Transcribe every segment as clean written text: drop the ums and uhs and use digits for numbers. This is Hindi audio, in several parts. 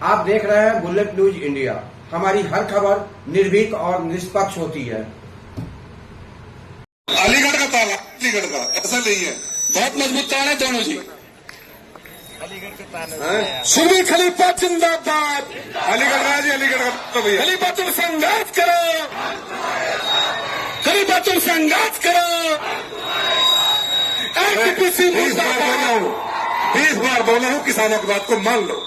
आप देख रहे हैं बुलेट न्यूज इंडिया। हमारी हर खबर निर्भीक और निष्पक्ष होती है। अलीगढ़ का ताला, अलीगढ़ का ऐसा नहीं है, बहुत मजबूत ताला है दोनों जी। सुनी खलीफा जिंदाबाद। अलीगढ़ का जी, अलीगढ़ का तो भैया खलीफातुल संघर्ष करो, खलीफातुल संघर्ष करो। 20 बार बोला हूँ, किसानों की बात को मान लो।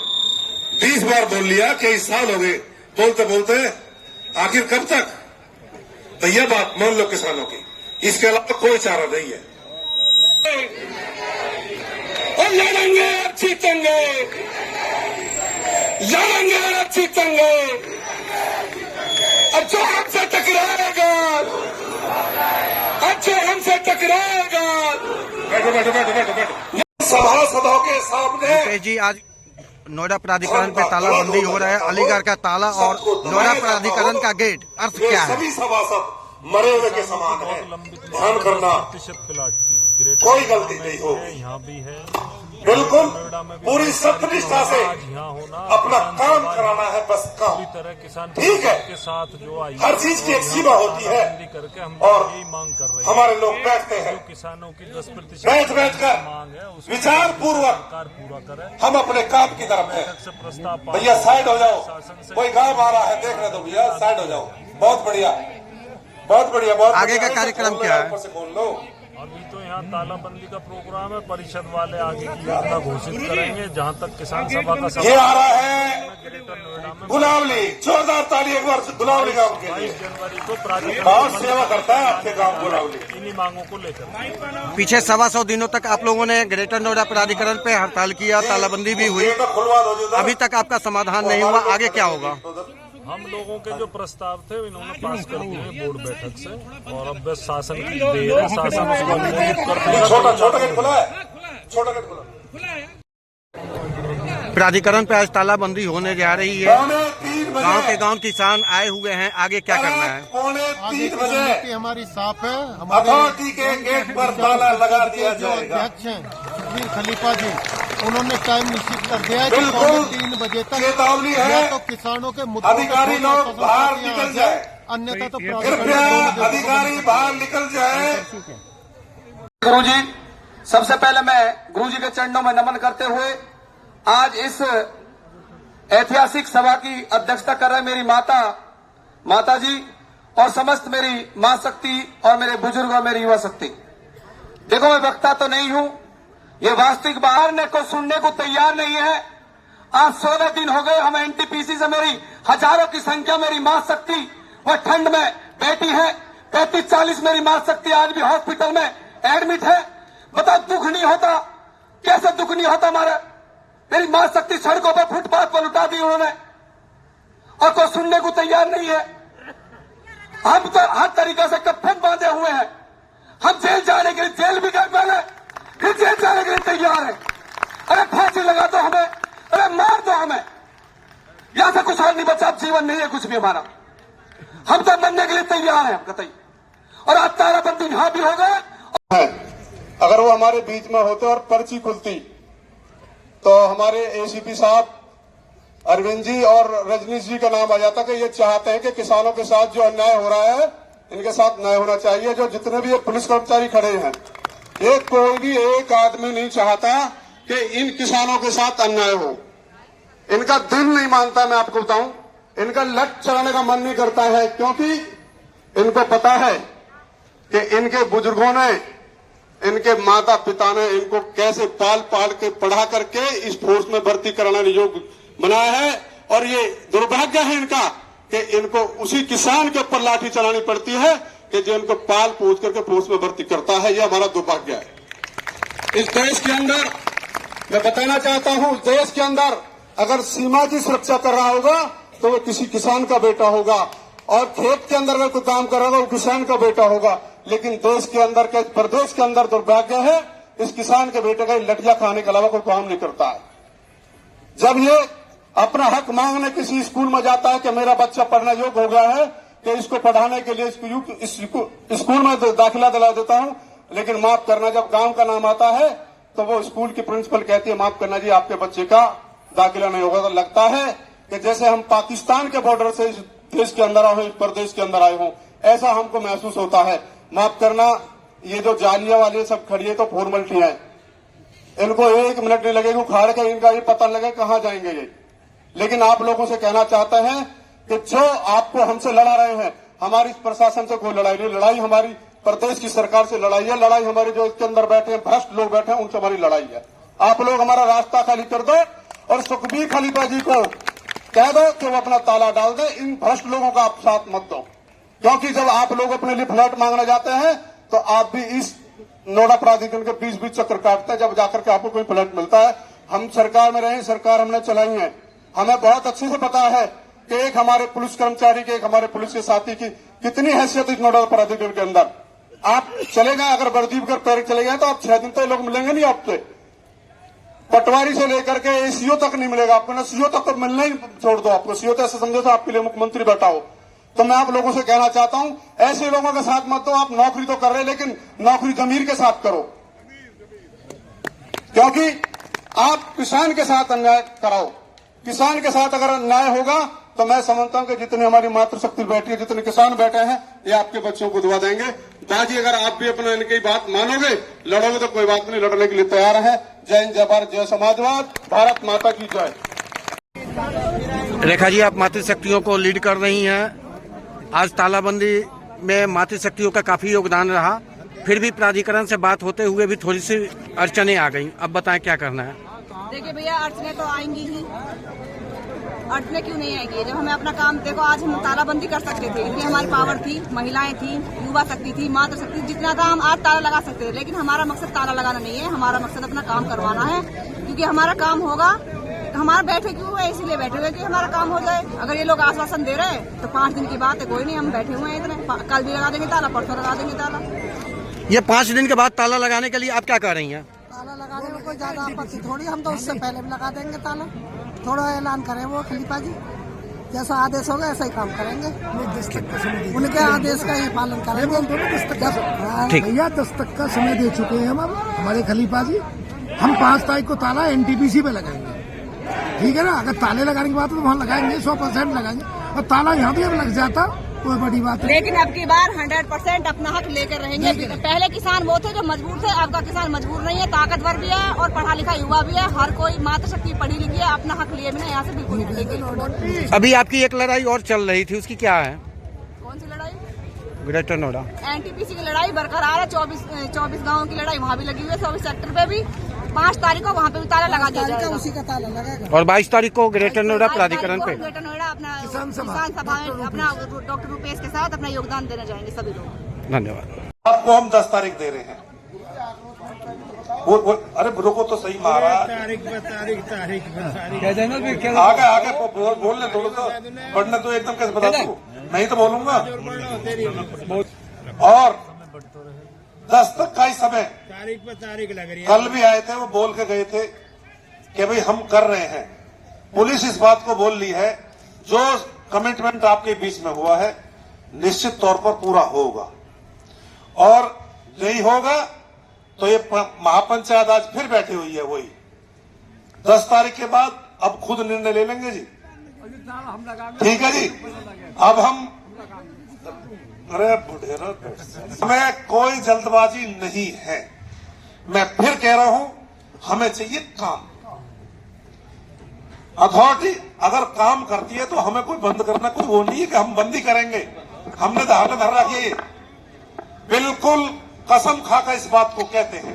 20 बार बोल लिया, कई साल हो गए बोलते बोलते, आखिर कब तक? तो यह बात मान लो किसानों की, इसके अलावा कोई चारा नहीं है। और लड़ेंगे और जीतेंगे, लड़ेंगे और जीतेंगे। अब जो हमसे टकराएगा, अब जो हमसे टकराएगा। बैठो बैठो बैठो बैठो बैठो। सभासदों के सामने जी आज नोएडा प्राधिकरण पे तालाबंदी हो रहा है। अलीगढ़ का ताला और नोएडा प्राधिकरण का गेट, अर्थ क्या है? सभी सभासद मरे हुए के समान है। ध्यान करना, कोई गलती नहीं होगी। यहाँ भी है, बिल्कुल पूरी सत्यनिष्ठा से अपना काम कराना है, बस काम। पूरी तरह किसान ठीक है, के साथ जो आई हर चीज की एक सीमा होती है करके हम और यही मांग कर रहे हैं। हमारे लोग बैठते हैं, किसानों की 10% बैठ कर मांग है, उसको विचार पूर्वक सरकार पूरा करे। हम अपने काम की तरफ है। से प्रस्ताव भैया साइड हो जाओ, कोई गाँव आ रहा है देख रहे, तो भैया साइड हो जाओ। बहुत बढ़िया, बहुत बढ़िया, बहुत आगे का कार्यक्रम क्या है? ऊपर से बोल लो। अभी तो यहाँ तालाबंदी का प्रोग्राम है, परिषद वाले आगे की योजना घोषित करेंगे। जहाँ तक किसान सभा का ये आ रहा है ग्रेटर नोएडा में गुलावली, जोरदार ताली एक बार गुलावली गांव के लिए। 22 जनवरी को प्राधिकरण बहुत सेवा करता है आपके गांव गुलावली। इन्हीं मांगों को लेकर पीछे 125 दिनों तक आप लोगों ने ग्रेटर नोएडा प्राधिकरण पे हड़ताल किया, तालाबंदी भी हुई, खुलवा दो जो अभी तक आपका समाधान नहीं हुआ, आगे क्या होगा? हम लोगों के जो प्रस्ताव थे इन्होंने पास कर दिए बोर्ड बैठक से, और अब बस शासन की देर है, शासन उसको अनुमोदित कर देगा। छोटा छोटा गेट खुला है, छोटा गेट खुला है। प्राधिकरण पे आज तालाबंदी होने जा रही है। 3:45 बजे गांव के गांव किसान आए हुए हैं, आगे क्या करना है? 3:45 बजे हमारी साफ है। हमारे अथॉरिटी के गेट पर ताला लगा दिया जो जाएगा। अध्यक्ष हैं सुखबीर खलीफा जी, उन्होंने टाइम निश्चित कर दिया है कि बिल्कुल 3 बजे तक चेतावनी है। या तो किसानों के मुद्दों अधिकारी लोग बाहर निकल जाए, अन्यथा तो कृपया अधिकारी बाहर निकल जाए। गुरु जी, सबसे पहले मैं गुरु जी के चरणों में नमन करते हुए आज इस ऐतिहासिक सभा की अध्यक्षता कर रहे मेरी माता जी और समस्त मेरी मां शक्ति और मेरे बुजुर्ग और मेरी युवा शक्ति। देखो, मैं वक्ता तो नहीं हूं, ये वास्तविक बाहर ने को सुनने को तैयार नहीं है। आज 16 दिन हो गए हम एनटीपीसी से, मेरी हजारों की संख्या मेरी मां शक्ति वह ठंड में बैठी है। 35-40 मेरी मां शक्ति आज भी हॉस्पिटल में एडमिट है। बताओ, दुख नहीं होता? कैसे दुख नहीं होता? हमारा मेरी मां शक्ति सड़कों पर, फुटपाथ पर लुटा दी उन्होंने, और कोई सुनने को तैयार नहीं है। हम तो हर तरीके से कफन बांधे हुए हैं। हम जेल जाने के लिए, जेल भी गए पहले, फिर जेल जाने के लिए तैयार है। अरे फांसी लगा दो हमें, अरे मार दो हमें, यहां से कुछ और नहीं बचा, अब जीवन नहीं है कुछ भी हमारा। हम तो मरने के लिए तैयार हैं कतई। और आज तालाबंदी यहां भी हो गए। अगर वो हमारे बीच में होते और पर्ची खुलती तो हमारे एसीपी साहब अरविंद जी और रजनीश जी का नाम आ जाता कि ये चाहते हैं कि किसानों के साथ जो अन्याय हो रहा है इनके साथ न्याय होना चाहिए। जो जितने भी ये पुलिस कर्मचारी खड़े हैं, ये कोई भी एक आदमी नहीं चाहता कि इन किसानों के साथ अन्याय हो। इनका दिल नहीं मानता, मैं आपको बताऊं, इनका लट चलाने का मन नहीं करता है, क्योंकि इनको पता है कि इनके बुजुर्गों ने, इनके माता पिता ने इनको कैसे पाल पाल के पढ़ा करके इस फोर्स में भर्ती कराना योग्य बनाया है। और ये दुर्भाग्य है इनका कि इनको उसी किसान के ऊपर लाठी चलानी पड़ती है कि जो इनको पाल पूछ करके फोर्स में भर्ती करता है। यह हमारा दुर्भाग्य है। इस देश के अंदर मैं बताना चाहता हूं, इस देश के अंदर अगर सीमा की सुरक्षा कर रहा होगा तो वो किसी किसान का बेटा होगा, और खेत के अंदर अगर कोई काम कर रहा होगा वो किसान का बेटा होगा। लेकिन देश के अंदर के, प्रदेश के अंदर दुर्भाग्य है, इस किसान के बेटे का लठिया खाने के अलावा कोई काम नहीं करता है। जब ये अपना हक मांगने किसी स्कूल में जाता है कि मेरा बच्चा पढ़ने योग्य हो गया है कि इसको पढ़ाने के लिए स्कूल में दाखिला दिला देता हूं, लेकिन माफ करना, जब गांव का नाम आता है तो वो स्कूल की प्रिंसिपल कहती है माफ करना जी आपके बच्चे का दाखिला नहीं होगा। तो लगता है कि जैसे हम पाकिस्तान के बॉर्डर से इस देश के अंदर आए हो, इस प्रदेश के अंदर आए हो, ऐसा हमको महसूस होता है। माफ करना, ये जो जालियां वाली सब खड़ी है तो फॉर्मेलिटी है, इनको 1 मिनट नहीं लगेगा उखाड़ के इनका ये पता लगे कहां जाएंगे ये। लेकिन आप लोगों से कहना चाहते हैं कि जो आपको हमसे लड़ा रहे हैं, हमारी प्रशासन से कोई लड़ाई नहीं, लड़ाई हमारी प्रदेश की सरकार से लड़ाई है, लड़ाई हमारे जो इसके अंदर बैठे हैं भ्रष्ट लोग बैठे हैं उनसे हमारी लड़ाई है। आप लोग हमारा रास्ता खाली कर दो और सुखबीर खलीफा जी को कह दो कि वो अपना ताला डाल दे, इन भ्रष्ट लोगों का आप साथ मत दो। क्योंकि जब आप लोग अपने लिए फ्लैट मांगने जाते हैं तो आप भी इस नोएडा प्राधिकरण के 20-20 चक्कर काटते हैं, जब जाकर के आपको कोई फ्लैट मिलता है। हम सरकार में रहे, सरकार हमने चलाई है, हमें बहुत अच्छे से पता है कि एक हमारे पुलिस कर्मचारी के, एक हमारे पुलिस के साथी की कितनी हैसियत इस नोएडा प्राधिकरण के अंदर। आप चले गए, अगर वर्दी कर पैर चले गए तो आप 6 दिन तक लोग मिलेंगे नहीं आपसे। पटवारी से लेकर के एसीओ तक नहीं मिलेगा आपको, ना सीओ तक तो मिलना ही छोड़ दो। आपको सीओ तो ऐसे समझो तो आपके लिए मुख्यमंत्री बैठा हो। तो मैं आप लोगों से कहना चाहता हूं, ऐसे लोगों के साथ मत दो। आप नौकरी तो कर रहे, लेकिन नौकरी जमीर के साथ करो, क्योंकि आप किसान के साथ अन्याय कराओ। किसान के साथ अगर अन्याय होगा तो मैं समझता हूं कि जितनी हमारी मातृशक्ति बैठी है, जितने किसान बैठे हैं, ये आपके बच्चों को दुआ देंगे। बाजी अगर आप भी अपना इनकी बात मानोगे, लड़ोगे तो कोई बात नहीं, लड़ने के लिए तैयार है। जय हिंद, जय भारत, जय समाजवाद, भारत माता की जय। रेखा जी, आप मातृशक्तियों को लीड कर रही हैं। आज तालाबंदी में मातृशक्तियों का काफी योगदान रहा, फिर भी प्राधिकरण से बात होते हुए भी थोड़ी सी अड़चने आ गई। अब बताएं क्या करना है। देखिए भैया, अड़चने तो आएंगी ही, अड़चने क्यों नहीं आएंगी। जब हमें अपना काम, देखो आज हम तालाबंदी कर सकते थे, इतनी हमारी पावर थी, महिलाएं थी, युवा शक्ति थी, मातृशक्ति जितना था हम आज ताला लगा सकते थे। लेकिन हमारा मकसद ताला लगाना नहीं है, हमारा मकसद अपना काम करवाना है। क्योंकि हमारा काम होगा, हमारा बैठे क्यों है, इसीलिए बैठे हुए कि हमारा काम हो जाए। अगर ये लोग आश्वासन दे रहे हैं तो 5 दिन की बात है, कोई नहीं, हम बैठे हुए हैं इतने। कल भी लगा देंगे ताला, परसों लगा देंगे ताला। ये 5 दिन के बाद ताला लगाने के लिए आप क्या कर रही हैं? ताला लगाने में कोई ज्यादा आपत्ति थोड़ी, हम तो उससे पहले भी लगा देंगे ताला। थोड़ा ऐलान करें वो खलीफा जी, जैसा आदेश होगा ऐसा ही काम करेंगे, उनके आदेश का ही पालन करेंगे। भैया 10 तक का समय दे चुके हैं हम, हमारे खलीफा जी। हम 5 तारीख को ताला NTPC पे लगाएंगे, ठीक है ना। अगर ताले लगाने की बात है तो वहाँ लगाएंगे, 100% लगाएंगे। और ताला यहाँ भी अब लग जाता, कोई बड़ी बात नहीं। लेकिन अब की बार 100% अपना हक लेकर रहेंगे। पहले किसान वो थे जो मजबूर थे, अब का किसान मजबूर नहीं है, ताकतवर भी है और पढ़ा लिखा युवा भी है। हर कोई मातृशक्ति पढ़ी लिखी है, अपना हक लिए बिना यहाँ से बिल्कुल नहीं हटेगी। अभी आपकी एक लड़ाई और चल रही थी, उसकी क्या है? कौन सी लड़ाई? ग्रेटर नोएडा NTPC की लड़ाई बरकरार है। 24 गाँव की लड़ाई वहाँ भी लगी हुई है, 24 सेक्टर पे भी। 5 तारीख को वहाँ पे भी ताला लगा दिया जाएगा, उसी का ताला लगेगा। और 22 तारीख को ग्रेटर नोएडा प्राधिकरण पे ग्रेटर नोएडा अपना किसान सभा में अपना डॉक्टर रुपेश के साथ अपना योगदान देने जाएंगे सभी लोग। धन्यवाद। आपको हम 10 तारीख दे रहे हैं। वो अरे रुको तो सही महाराज, आगे बोलने थोड़ा सा, पढ़ने तो एकदम कैसे बता दूं, नहीं तो बोलूंगा। और 10 तक का ही समय, तारीख लग रही है। कल भी आए थे, वो बोल के गए थे कि भाई हम कर रहे हैं। पुलिस इस बात को बोल ली है, जो कमिटमेंट आपके बीच में हुआ है निश्चित तौर पर पूरा होगा। और नहीं होगा तो ये महापंचायत आज फिर बैठी हुई है, वही 10 तारीख के बाद अब खुद निर्णय ले लेंगे जी, ठीक है जी। अब हम, अरे बुढ़ेरा, हमें कोई जल्दबाजी नहीं है। मैं फिर कह रहा हूं, हमें चाहिए काम। अथॉरिटी अगर काम करती है तो हमें कोई बंद करना कोई वो नहीं है कि हम बंदी करेंगे। हमने धारणा धर रखी है, बिल्कुल कसम खाकर इस बात को कहते हैं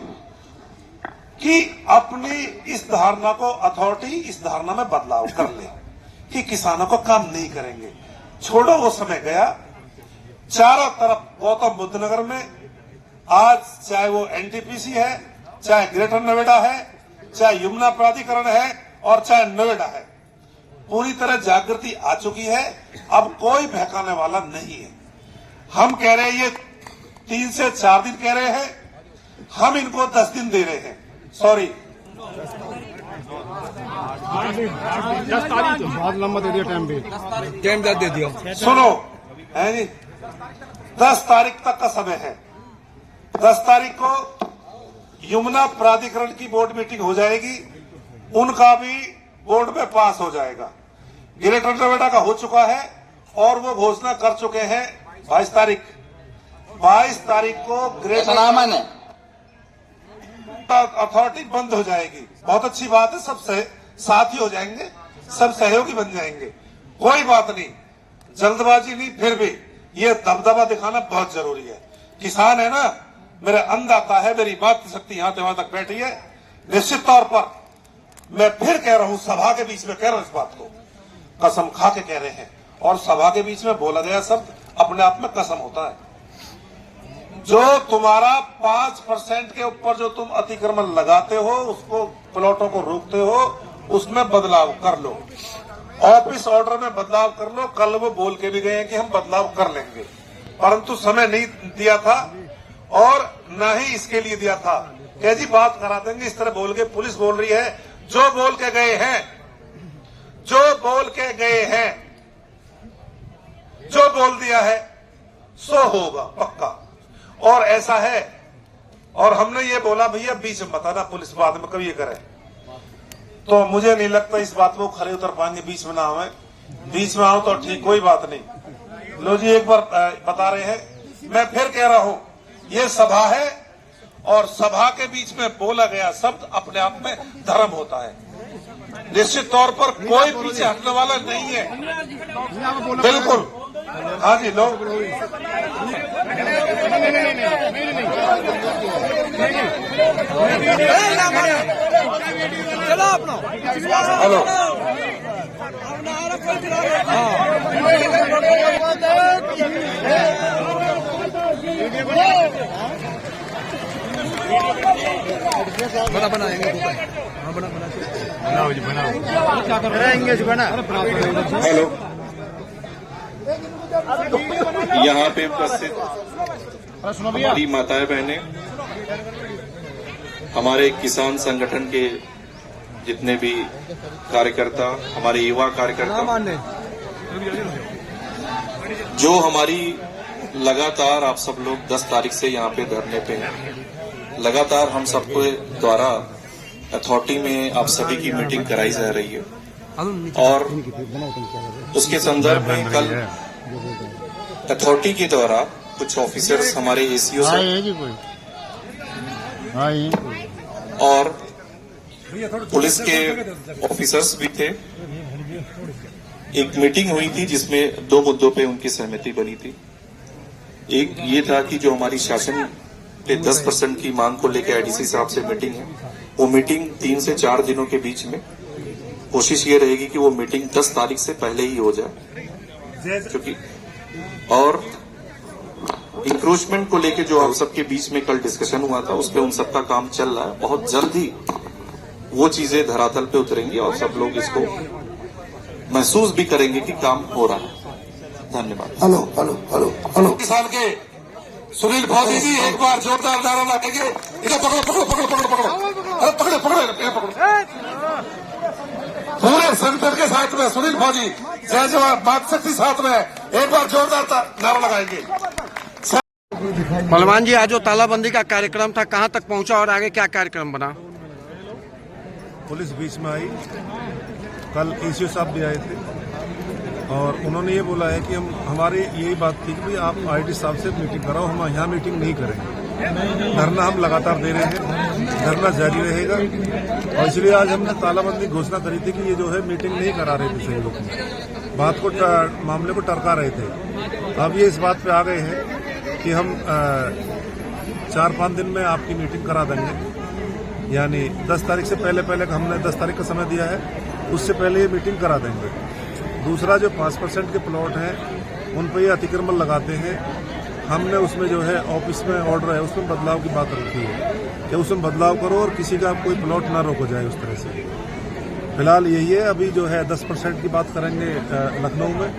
कि अपनी इस धारणा को अथॉरिटी इस धारणा में बदलाव कर ले कि किसानों को काम नहीं करेंगे। छोड़ो, वो समय गया। चारों तरफ गौतम बुद्ध नगर में आज चाहे वो NTPC है, चाहे ग्रेटर नोएडा है, चाहे यमुना प्राधिकरण है और चाहे नोएडा है, पूरी तरह जागृति आ चुकी है। अब कोई बहकाने वाला नहीं है। हम कह रहे हैं ये 3 से 4 दिन कह रहे हैं, हम इनको 10 दिन दे रहे हैं। सॉरी, बहुत लंबा दे दिया टाइम भी, टाइम दे दिया। सुनो है जी, 10 तारीख तक का समय है। 10 तारीख को यमुना प्राधिकरण की बोर्ड मीटिंग हो जाएगी, उनका भी बोर्ड में पास हो जाएगा। ग्रेटर नोएडा का हो चुका है और वो घोषणा कर चुके हैं 22 तारीख को ग्रेटर अथॉरिटी बंद हो जाएगी। बहुत अच्छी बात है, सब साथी हो जाएंगे, सब सहयोगी बन जाएंगे, कोई बात नहीं, जल्दबाजी नहीं, फिर भी ये दबदबा दिखाना बहुत जरूरी है। किसान है ना, मेरे अन्नदाता है, मेरी मातृशक्ति यहां वहां तक बैठी है। निश्चित तौर पर मैं फिर कह रहा हूं, सभा के बीच में कह रहा हूं, इस बात को कसम खा के कह रहे हैं, और सभा के बीच में बोला गया शब्द अपने आप में कसम होता है। जो तुम्हारा 5% के ऊपर जो तुम अतिक्रमण लगाते हो, उसको प्लॉटों को रोकते हो, उसमें बदलाव कर लो, ऑफिस ऑर्डर में बदलाव कर लो। कल वो बोल के भी गए हैं कि हम बदलाव कर लेंगे, परंतु समय नहीं दिया था और न ही इसके लिए दिया था। कह जी बात करा देंगे, इस तरह बोल के पुलिस बोल रही है। जो बोल के गए हैं, जो बोल के गए हैं, जो बोल दिया है सो होगा पक्का, और ऐसा है। और हमने ये बोला भैया बीच में बताना, पुलिस बाद में कभी ये करे, तो मुझे नहीं लगता इस बात को खड़े उतर पाएंगे। बीच में ना आवे, बीच में आओ तो ठीक, कोई बात नहीं। लो जी एक बार बता रहे हैं, मैं फिर कह रहा हूं, ये सभा है और सभा के बीच में बोला गया शब्द अपने आप में धर्म होता है। निश्चित तौर पर कोई पीछे हटने वाला नहीं है, बिल्कुल। हाँ जी, लो चलो अपना हेलो, बड़ा बनाएंगे, हेलो, यहाँ पे उपस्थित हमारी माताएं बहनें, हमारे किसान संगठन के जितने भी कार्यकर्ता, हमारे युवा कार्यकर्ता, जो हमारी लगातार आप सब लोग 10 तारीख से यहाँ पे धरने पे हैं। लगातार हम सबको द्वारा अथॉरिटी में आप सभी की मीटिंग कराई जा रही है और उसके संदर्भ में कल अथॉरिटी के द्वारा कुछ ऑफिसर्स हमारे एसीओ से और पुलिस के ऑफिसर्स भी थे। एक मीटिंग हुई थी जिसमें 2 मुद्दों पे उनकी सहमति बनी थी। एक ये था कि जो हमारी शासन पे 10% की मांग को लेकर एडीसी साहब से मीटिंग है, वो मीटिंग 3 से 4 दिनों के बीच में कोशिश ये रहेगी कि वो मीटिंग 10 तारीख से पहले ही हो जाए, क्योंकि और इंक्रोचमेंट को लेके जो आप सबके बीच में कल डिस्कशन हुआ था, उस पर उन सबका काम चल रहा है। बहुत जल्दी वो चीजें धरातल पे उतरेंगी और सब लोग इसको महसूस भी करेंगे कि काम हो रहा है। धन्यवाद। हेलो हेलो हेलो हेलो, किसान के सुनील फौजी जी एक बार जोरदार नारा लगाएंगे। इधर पकड़ो पकड़ो पकड़ो पकड़ो पकड़ो, अरे पकड़ो पकड़ो पकड़ो, पूरे सेंटर के साथ में सुनील फौजी, जय जवान, मातृशक्ति साथ में, एक बार जोरदार नारा लगाएंगे। पहलवान जी, आज जो तालाबंदी का कार्यक्रम था कहां तक पहुंचा और आगे क्या कार्यक्रम बना? पुलिस बीच में आई, कल एसीओ साहब भी आए थे और उन्होंने ये बोला है कि हमारी यही बात थी कि भाई आप आईटी साहब से मीटिंग कराओ, हम यहाँ मीटिंग नहीं करेंगे। धरना हम लगातार दे रहे हैं, धरना जारी रहेगा और इसलिए आज हमने तालाबंदी घोषणा करी थी कि ये जो है मीटिंग नहीं करा रहे थे, सही लोग बात को मामले को टरका रहे थे। अब ये इस बात पे आ गए हैं कि हम 4-5 दिन में आपकी मीटिंग करा देंगे, यानी 10 तारीख से पहले हमने 10 तारीख का समय दिया है, उससे पहले ये मीटिंग करा देंगे। दूसरा जो 5% के प्लॉट हैं उन पर ये अतिक्रमण लगाते हैं, हमने उसमें जो है ऑफिस में ऑर्डर है उसमें बदलाव की बात रखी है कि उसमें बदलाव करो और किसी का कोई प्लॉट ना रोको जाए उस तरह से। फिलहाल यही है, अभी जो है 10% की बात करेंगे लखनऊ में,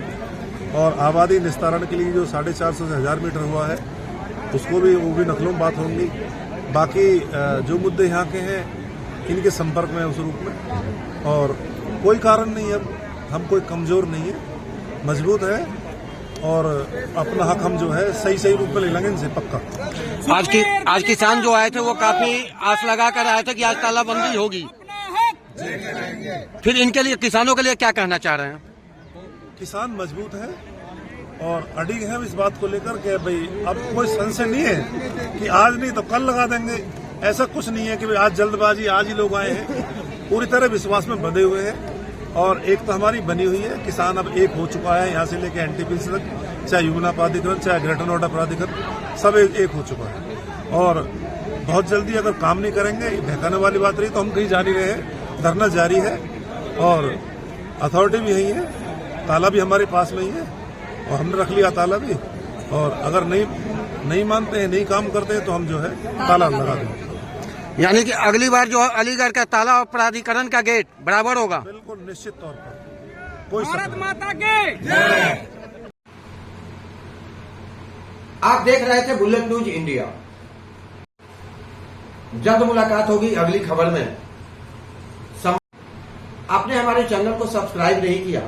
और आबादी निस्तारण के लिए जो 450 से 1000 मीटर हुआ है उसको भी, वो भी लखनऊ में बात होंगी। बाकी जो मुद्दे यहाँ के हैं इनके संपर्क में उस रूप में, और कोई कारण नहीं है, हम कोई कमजोर नहीं है, मजबूत है और अपना हक हम जो है सही रूप में ले लेंगे इनसे पक्का। आज किसान जो आए थे वो काफी आस लगा कर आए थे कि आज तालाबंदी होगी, फिर इनके लिए, किसानों के लिए क्या कहना चाह रहे हैं? किसान मजबूत है और अड़िग है इस बात को लेकर के भाई अब कोई संशय नहीं है कि आज नहीं तो कल लगा देंगे। ऐसा कुछ नहीं है कि भाई आज जल्दबाजी आज ही लोग आए हैं, पूरी तरह विश्वास में बंधे हुए हैं और एक तो हमारी बनी हुई है। किसान अब एक हो चुका है, यहाँ से लेकर एनटीपीसी तक, चाहे युगना प्राधिकरण चाहे ग्रेटर नोएडा प्राधिकरण, सब एक हो चुका है। और बहुत जल्दी अगर काम नहीं करेंगे, बहकाने वाली बात रही तो हम कहीं जारी रहे, धरना जारी है और अथॉरिटी भी यही है, ताला भी हमारे पास में ही है और हमने रख लिया ताला भी। और अगर नहीं मानते हैं, नहीं काम करते हैं तो हम जो है ताला लगा देंगे। यानी कि अगली बार जो अलीगढ़ का ताला और प्राधिकरण का गेट बराबर होगा। बिल्कुल निश्चित तौर पर, कोई भारत माता के। आप देख रहे थे बुलेट न्यूज इंडिया। जल्द मुलाकात होगी अगली खबर में। आपने हमारे चैनल को सब्सक्राइब नहीं किया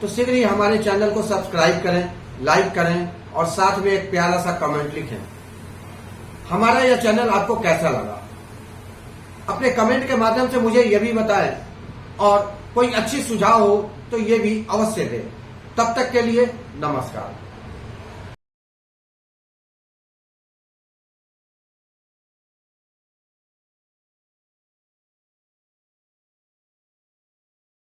तो शीघ्र ही हमारे चैनल को सब्सक्राइब करें, लाइक करें और साथ में एक प्यारा सा कमेंट लिखें। हमारा यह चैनल आपको कैसा लगा अपने कमेंट के माध्यम से मुझे यह भी बताएं और कोई अच्छी सुझाव हो तो ये भी अवश्य दें। तब तक के लिए नमस्कार।